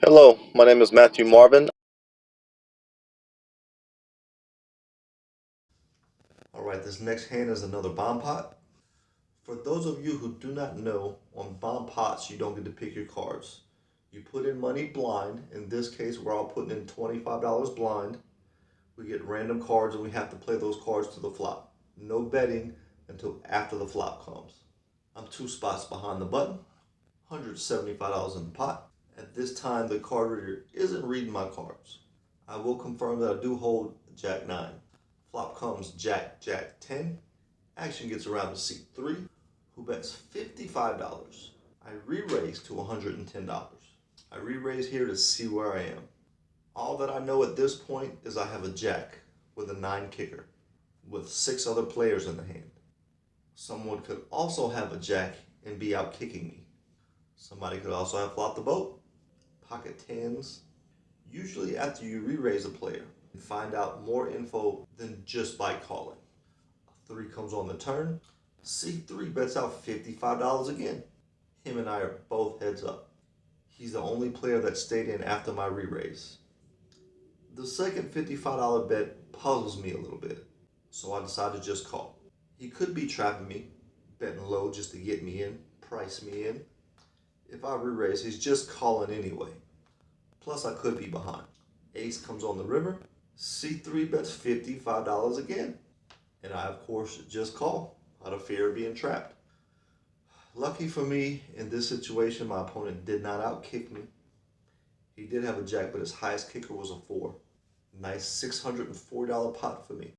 Hello, my name is Matthew Marvin. Alright, this next hand is another bomb pot. For those of you who do not know, on bomb pots you don't get to pick your cards. You put in money blind. In this case, we're all putting in $25 blind. We get random cards and we have to play those cards to the flop. No betting until after the flop comes. I'm 2 spots behind the button, $175 in the pot. At this time, the card reader isn't reading my cards. I will confirm that I do hold Jack 9. Flop comes Jack, Jack 10. Action gets around to seat 3, who bets $55. I re-raise to $110. I re-raise here to see where I am. All that I know at this point is I have a Jack with a 9 kicker, with 6 other players in the hand. Someone could also have a Jack and be out kicking me. Somebody could also have flopped the boat. Pocket 10s. Usually after you re-raise a player, you find out more info than just by calling. A 3 comes on the turn. C3 bets out $55 again. Him and I are both heads up. He's the only player that stayed in after my re-raise. The second $55 bet puzzles me a little bit, so I decided to just call. He could be trapping me, betting low just to get me in, price me in. If I re-raise, he's just calling anyway. Plus I could be behind. Ace comes on the river. C3 bets $55 again. And I, of course, just call out of fear of being trapped. Lucky for me, in this situation, my opponent did not outkick me. He did have a Jack, but his highest kicker was a 4. Nice $604 pot for me.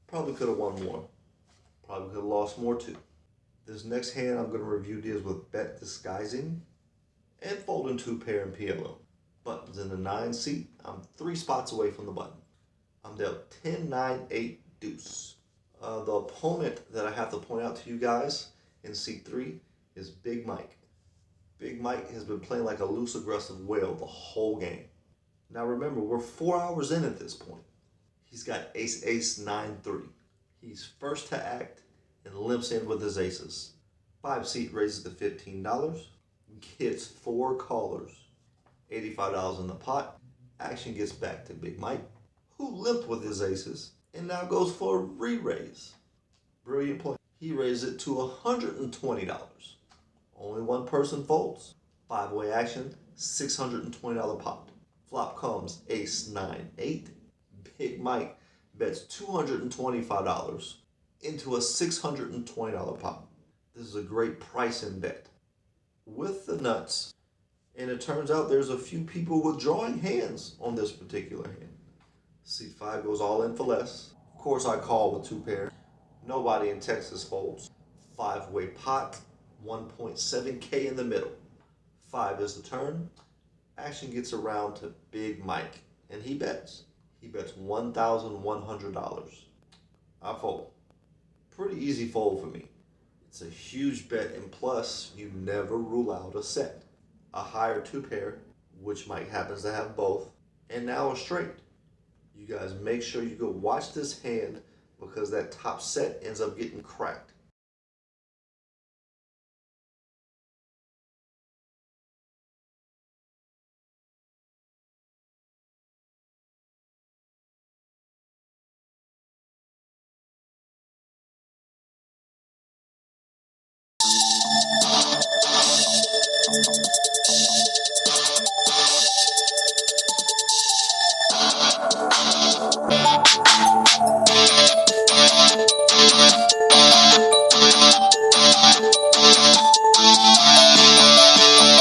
Probably could have won more. Probably could have lost more too. This next hand I'm going to review deals with bet disguising and folding 2 pair in PLO. Buttons in the 9 seat. I'm 3 spots away from the button. I'm dealt 10, 9, 8, deuce. The opponent that I have to point out to you guys in seat 3 is Big Mike. Big Mike has been playing like a loose, aggressive whale the whole game. Now remember, we're 4 hours in at this point. He's got ace, ace, 9, 3. He's first to act and limps in with his aces. 5 seat raises to $15. Gets 4 callers. $85 in the pot. Action gets back to Big Mike, who limped with his aces and now goes for a re-raise. Brilliant play. He raises it to $120. Only one person folds. 5-way action, $620 pot. Flop comes ace, 9, 8. Big Mike bets $225 into a $620 pot. This is a great price and bet. With the nuts, and it turns out there's a few people withdrawing hands on this particular hand. Seat 5 goes all in for less. Of course I call with 2 pairs. Nobody in Texas folds. 5-way pot, 1.7K in the middle. 5 is the turn. Action gets around to Big Mike, and he bets. He bets $1,100. I fold. Pretty easy fold for me. It's a huge bet, and plus, you never rule out a set. A higher 2 pair, which Mike happens to have both, and now a straight. You guys make sure you go watch this hand because that top set ends up getting cracked.